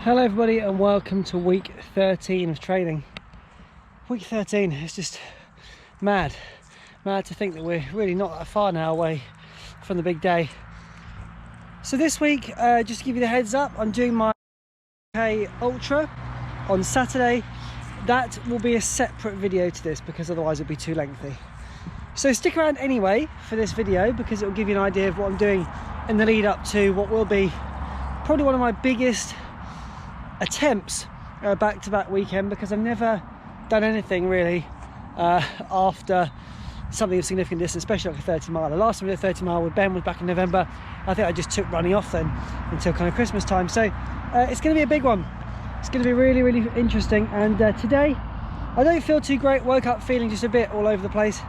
Hello everybody and welcome to week 13 of training. Week 13 is just mad to think that we're really not that far now away from the big day. So this week, just to give you the heads up, I'm doing my ultra on Saturday. That will be a separate video to this because otherwise it'll be too lengthy. So stick around anyway for this video because it will give you an idea of what I'm doing in the lead up to what will be probably one of my biggest attempts back-to-back weekend, because I've never done anything really after something of significant distance, especially like a 30 mile. The last time I did a 30 mile with Ben was back in November. I think I just took running off then until kind of Christmas time. So it's going to be a big one. It's going to be really interesting. And today I don't feel too great. Woke up feeling just a bit all over the place,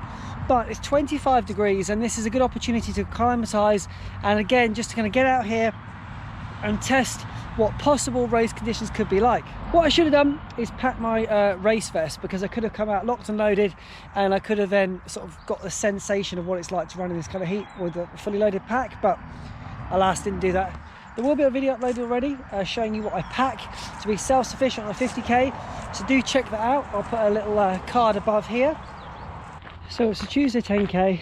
but it's 25 degrees and this is a good opportunity to acclimatise, and again just to kind of get out here and test what possible race conditions could be like. What I should have done is pack my race vest, because I could have come out locked and loaded and I could have then sort of got the sensation of what it's like to run in this kind of heat with a fully loaded pack, but alas, didn't do that. There will be a video uploaded already showing you what I pack to be self-sufficient on a 50k, so do check that out. I'll put a little card above here. So it's a Tuesday 10k.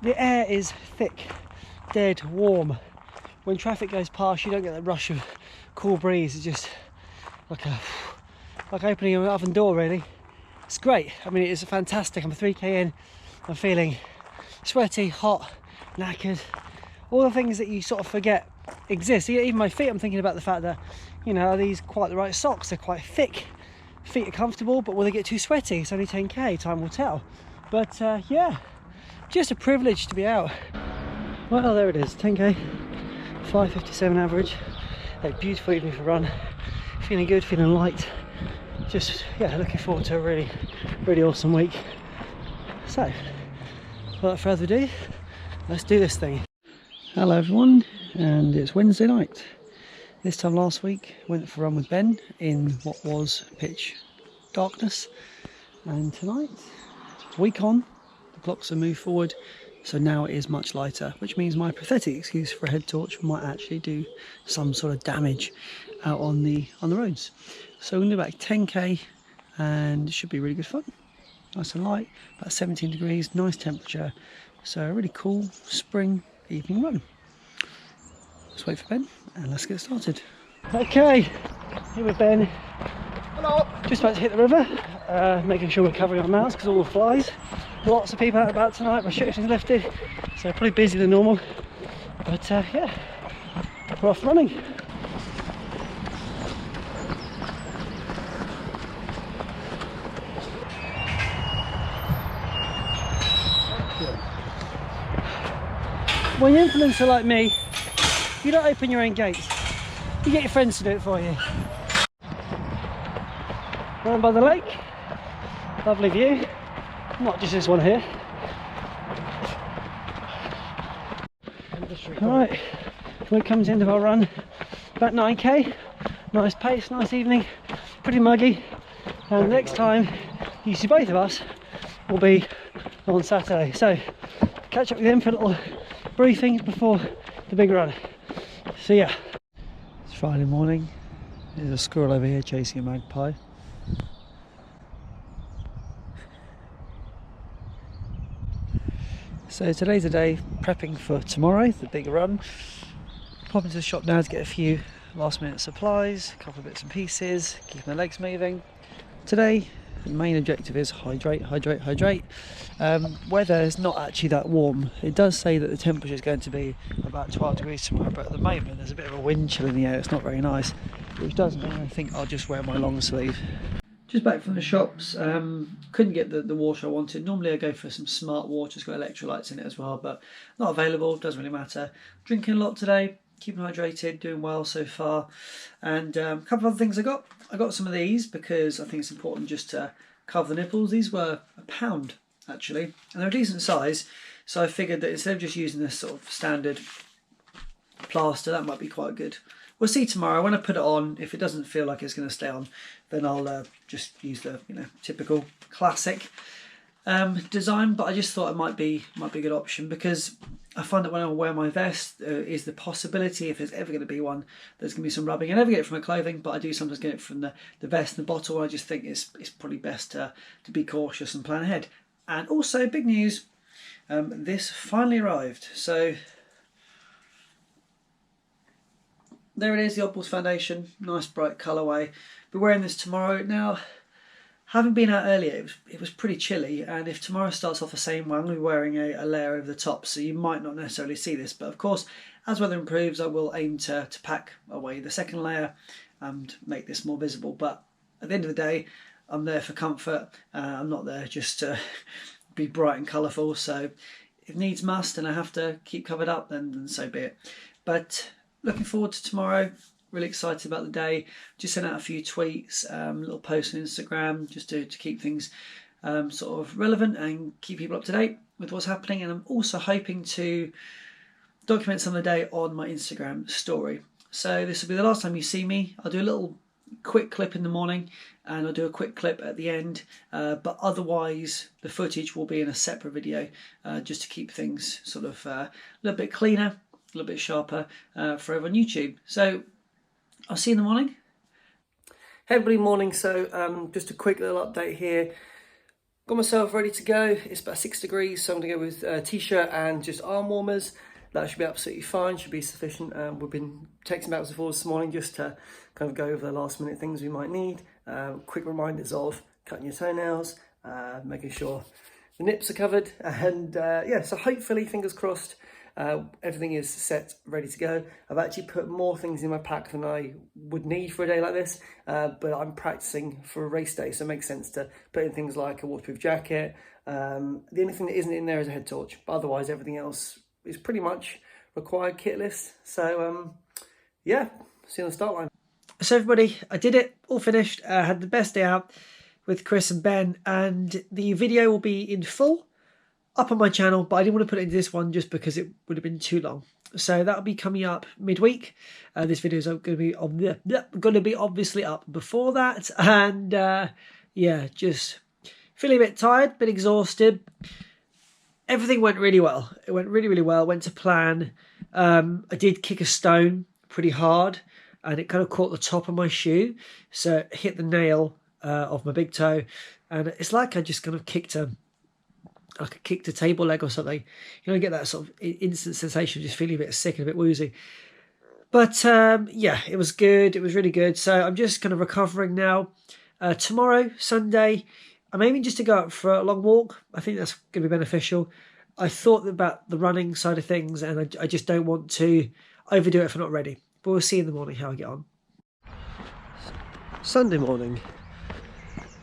The air is thick, dead warm. When traffic goes past, you don't get that rush of cool breeze. It's just like opening an oven door, really. It's great. I mean, it's fantastic. I'm 3k in. I'm feeling sweaty, hot, knackered. All the things that you sort of forget exist. Even my feet, I'm thinking about the fact that, you know, are these quite the right socks? They're quite thick. Feet are comfortable, but will they get too sweaty? It's only 10k, time will tell. But yeah, just a privilege to be out. Well, there it is, 10k. 5:57 average. A beautiful evening for a run. Feeling good, feeling light. Just, yeah, looking forward to a really awesome week. So, without further ado, let's do this thing. Hello everyone, and it's Wednesday night. This time last week, went for a run with Ben in what was pitch darkness. And tonight, week on, the clocks have moved forward. So now it is much lighter, which means my pathetic excuse for a head torch might actually do some sort of damage out on the roads. So we're going to do about 10k and it should be really good fun. Nice and light, about 17 degrees, nice temperature. So a really cool spring evening run. Let's wait for Ben and let's get started. Okay, here with Ben. Hello. Just about to hit the river, making sure we're covering our mouths because all the flies. Lots of people out about tonight, restrictions lifted, so probably busier than normal. But yeah, we're off running. When you're an influencer like me, you don't open your own gates. You get your friends to do it for you. Round by the lake, lovely view. Not just this one here. Alright, we're coming to the end of our run. About 9k. Nice pace, nice evening. Pretty muggy. And next time you see both of us will be on Saturday. So catch up with him for a little briefing before the big run. See ya. It's Friday morning. There's a squirrel over here chasing a magpie. So today's the day prepping for tomorrow, the big run. Pop into the shop now to get a few last minute supplies, a couple of bits and pieces, keep my legs moving. Today the main objective is hydrate. Weather is not actually that warm. It does say that the temperature is going to be about 12 degrees tomorrow, but at the moment there's a bit of a wind chill in the air. It's not very nice, which does mean I think I'll just wear my long sleeve. Just back from the shops, couldn't get the water I wanted. Normally I go for some smart water, it's got electrolytes in it as well, but not available, doesn't really matter. Drinking a lot today, keeping hydrated, doing well so far. And a couple of other things I got some of these because I think it's important just to cover the nipples. These were £1 actually, and they're a decent size, so I figured that instead of just using this sort of standard plaster, that might be quite good. We'll see tomorrow when I put it on. If it doesn't feel like it's going to stay on, then I'll just use the typical classic design. But I just thought it might be a good option because I find that when I wear my vest, is the possibility, if there's ever going to be one, there's going to be some rubbing. I never get it from my clothing, but I do sometimes get it from the vest and the bottle. I just think it's probably best to be cautious and plan ahead. And also, big news, this finally arrived. So there it is, the Oddballs Foundation, nice bright colourway. Be wearing this tomorrow. Now, having been out earlier, it was pretty chilly, and if tomorrow starts off the same way, I'm going to be wearing a layer over the top, so you might not necessarily see this. But of course, as weather improves, I will aim to pack away the second layer and make this more visible. But at the end of the day, I'm there for comfort. I'm not there just to be bright and colourful. So if needs must and I have to keep covered up, then so be it. But looking forward to tomorrow. Really excited about the day. Just sent out a few tweets, little posts on Instagram, just to keep things sort of relevant and keep people up to date with what's happening. And I'm also hoping to document some of the day on my Instagram story. So this will be the last time you see me. I'll do a little quick clip in the morning and I'll do a quick clip at the end. But otherwise, the footage will be in a separate video just to keep things sort of a little bit cleaner, a little bit sharper for everyone on YouTube. So I'll see you in the morning. Hey everybody, morning. So just a quick little update here. Got myself ready to go. It's about 6 degrees, so I'm going to go with a t-shirt and just arm warmers. That should be absolutely fine, should be sufficient. We've been texting backwards and forwards this morning just to kind of go over the last minute things we might need. Quick reminders of cutting your toenails, making sure the nips are covered, and yeah, so hopefully, fingers crossed, everything is set, ready to go. I've actually put more things in my pack than I would need for a day like this, but I'm practicing for a race day, so it makes sense to put in things like a waterproof jacket. The only thing that isn't in there is a head torch, but otherwise everything else is pretty much required kit list. So yeah, see you on the start line. So everybody, I did it, all finished. Had the best day out with Chris and Ben, and the video will be in full up on my channel, but I didn't want to put it into this one just because it would have been too long. So that'll be coming up midweek. This video is going to be obviously up before that, and yeah, just feeling a bit tired, a bit exhausted. Everything went really well. It went really well. Went to plan. I did kick a stone pretty hard, and it kind of caught the top of my shoe, so it hit the nail of my big toe, and it's like I just kind of kicked a table leg or something. You know, you get that sort of instant sensation of just feeling a bit sick and a bit woozy. But yeah, it was good. It was really good. So I'm just kind of recovering now. Tomorrow, Sunday, I'm aiming just to go out for a long walk. I think that's going to be beneficial. I thought about the running side of things, and I just don't want to overdo it if I'm not ready. But we'll see in the morning how I get on. Sunday morning.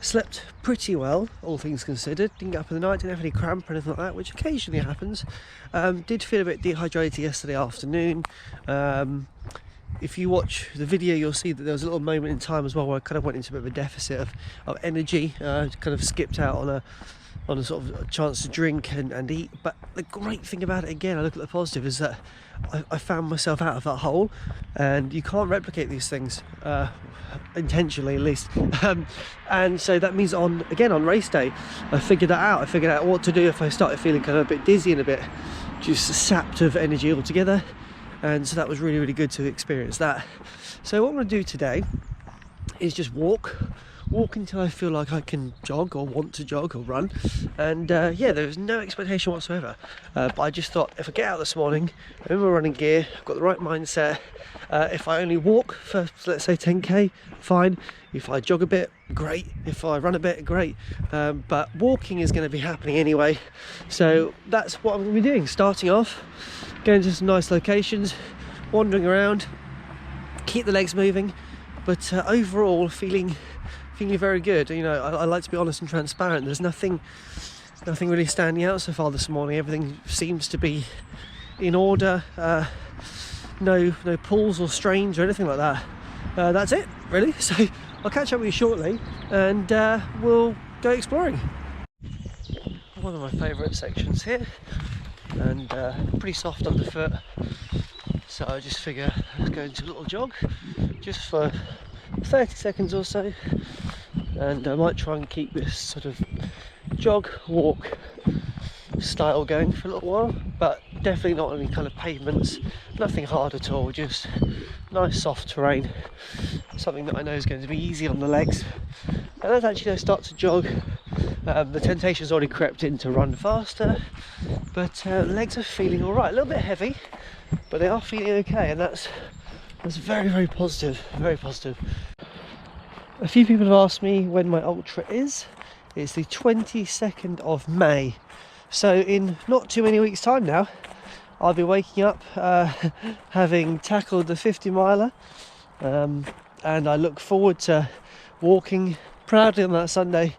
Slept pretty well, all things considered. Didn't get up in the night, didn't have any cramp or anything like that, which occasionally happens. Did feel a bit dehydrated yesterday afternoon. If you watch the video, you'll see that there was a little moment in time as well where I kind of went into a bit of a deficit of energy. Kind of skipped out on a sort of a chance to drink and eat. But the great thing about it, again, I look at the positive, is that I found myself out of that hole, and you can't replicate these things intentionally, at least. And so that means on race day, I figured that out. I figured out what to do if I started feeling kind of a bit dizzy and a bit just sapped of energy altogether. And so that was really good to experience that. So what I'm going to do today is just walk until I feel like I can jog or want to jog or run. And yeah, there was no expectation whatsoever, but I just thought, if I get out this morning, I'm in my running gear, I've got the right mindset. If I only walk for, let's say, 10k, fine. If I jog a bit, great. If I run a bit, great. But walking is going to be happening anyway, so that's what I'm going to be doing. Starting off, going to some nice locations, wandering around, keep the legs moving, but overall feeling very good. You know, I like to be honest and transparent. There's nothing really standing out so far this morning. Everything seems to be in order. No pulls or strains or anything like that. That's it, really. So I'll catch up with you shortly, and we'll go exploring. One of my favourite sections here, and pretty soft underfoot. So I just figure let's go into a little jog, just for 30 seconds or so, and I might try and keep this sort of jog walk style going for a little while, but definitely not any kind of pavements, nothing hard at all, just nice soft terrain, something that I know is going to be easy on the legs. And as actually I start to jog, the temptation's already crept in to run faster, but legs are feeling all right, a little bit heavy, but they are feeling okay, and that's very, very positive, very positive. A few people have asked me when my ultra is. It's the 22nd of May. So in not too many weeks' time now, I'll be waking up having tackled the 50 miler, and I look forward to walking proudly on that Sunday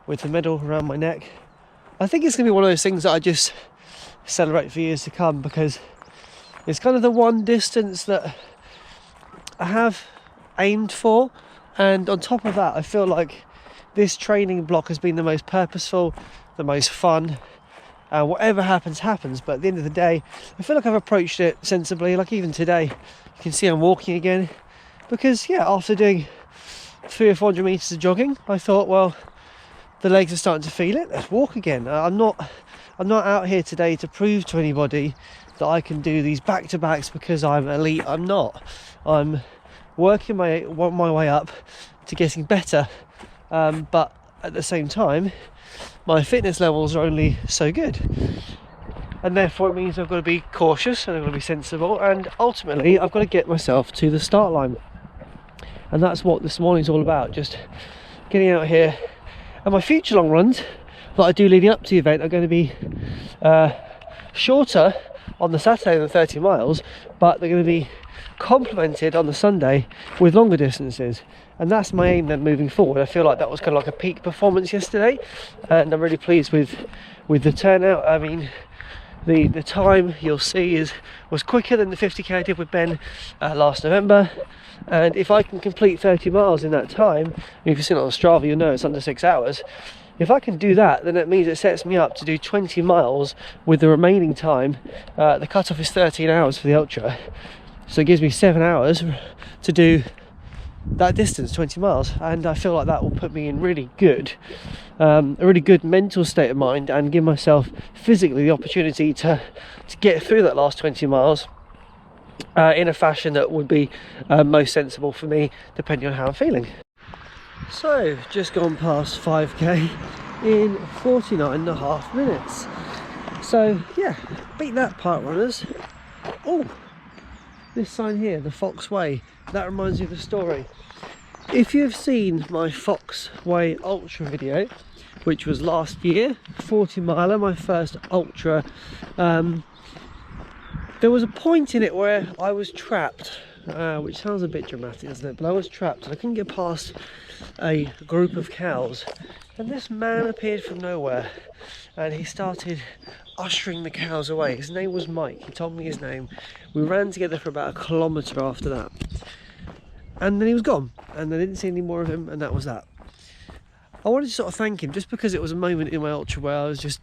with the medal around my neck. I think it's going to be one of those things that I just celebrate for years to come, because it's kind of the one distance that I have aimed for, and on top of that I feel like this training block has been the most purposeful, the most fun. Whatever happens, happens, but at the end of the day I feel like I've approached it sensibly. Like even today, you can see I'm walking again, because after doing 300 or 400 meters of jogging, I thought, well, the legs are starting to feel it, let's walk again. I'm not out here today to prove to anybody that I can do these back-to-backs because I'm elite. I'm not. I'm working my way up to getting better, but at the same time my fitness levels are only so good, and therefore it means I've got to be cautious and I've got to be sensible, and ultimately I've got to get myself to the start line. And that's what this morning's all about, just getting out here. And my future long runs that I do leading up to the event are going to be shorter on the Saturday than 30 miles, but they're going to be complemented on the Sunday with longer distances. And that's my aim then moving forward. I feel like that was kind of like a peak performance yesterday, and I'm really pleased with the turnout. I mean, the time you'll see was quicker than the 50k I did with Ben last November, and if I can complete 30 miles in that time, if you've seen it on Strava, you'll know it's under 6 hours. If I can do that, then it means it sets me up to do 20 miles with the remaining time. The cutoff is 13 hours for the ultra, so it gives me 7 hours to do that distance, 20 miles, and I feel like that will put me in really good a really good mental state of mind, and give myself physically the opportunity to get through that last 20 miles in a fashion that would be most sensible for me, depending on how I'm feeling. So just gone past 5k in 49.5 minutes, so yeah, beat that, park runners. Oh, this sign here, the Fox Way, that reminds me of a story. If you've seen my Fox Way Ultra video, which was last year, 40 miler, my first ultra, there was a point in it where I was trapped, which sounds a bit dramatic, doesn't it? But I was trapped and I couldn't get past a group of cows, and this man appeared from nowhere and he started ushering the cows away. His name was Mike, he told me his name. We ran together for about 1 kilometre after that, and then he was gone, and I didn't see any more of him, and that was that. I wanted to sort of thank him, just because it was a moment in my ultra where I was just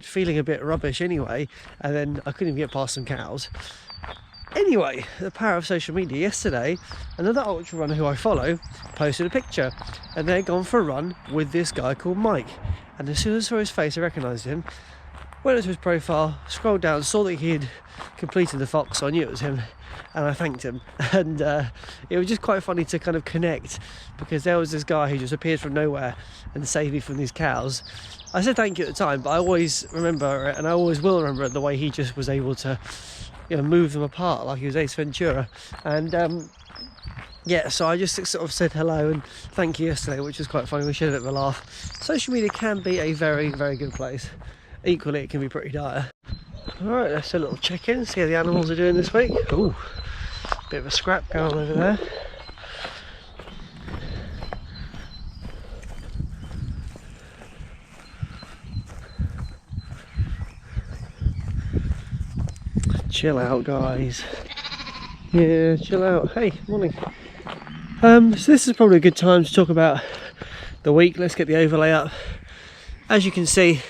feeling a bit rubbish anyway, and then I couldn't even get past some cows. Anyway, the power of social media. Yesterday, another ultra runner who I follow posted a picture, and they'd gone for a run with this guy called Mike, and as soon as I saw his face I recognised him. Went into his profile, scrolled down, saw that he'd completed the Fox, so I knew it was him, and I thanked him. And it was just quite funny to kind of connect, because there was this guy who just appeared from nowhere and saved me from these cows. I said thank you at the time, but I always remember it, and I always will remember it, the way he just was able to, move them apart like he was Ace Ventura. And yeah, so I just sort of said hello and thank you yesterday, which was quite funny. We shared a bit of a laugh. Social media can be a very, very good place. Equally, it can be pretty dire. Alright, let's do a little check-in, see how the animals are doing this week. Ooh, bit of a scrap going on over there. Chill out, guys. Yeah, chill out. Hey, morning. So this is probably a good time to talk about the week. Let's get the overlay up. As you can see,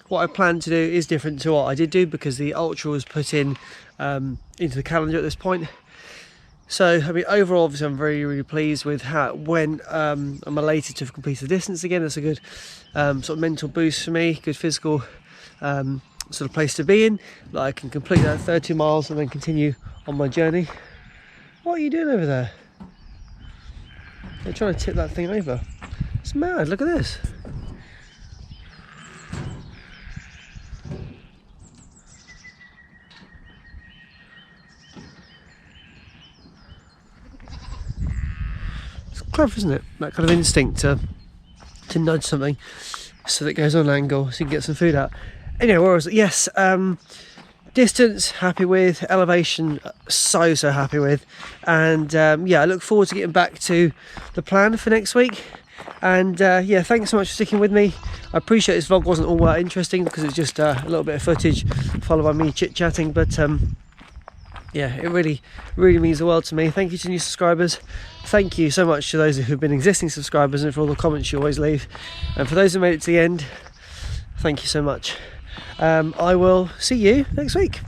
what I plan to do is different to what I did do, because the ultra was put in into the calendar at this point. So I mean, overall, obviously I'm really pleased with how it went. I'm elated to have completed the distance again. That's a good sort of mental boost for me, good physical sort of place to be in, that I can complete that 30 miles and then continue on my journey. What are you doing over there? They're trying to tip that thing over. It's mad, look at this. It's clever, isn't it? That kind of instinct to nudge something so that it goes on an angle so you can get some food out. Anyway, where was it? Yes, distance happy with, elevation so happy with, and yeah, I look forward to getting back to the plan for next week. And yeah, thanks so much for sticking with me. I appreciate this vlog wasn't all that interesting because it's just a little bit of footage followed by me chit-chatting, but yeah, it really means the world to me. Thank you to new subscribers. Thank you so much to those who've been existing subscribers and for all the comments you always leave. And for those who made it to the end, thank you so much. I will see you next week.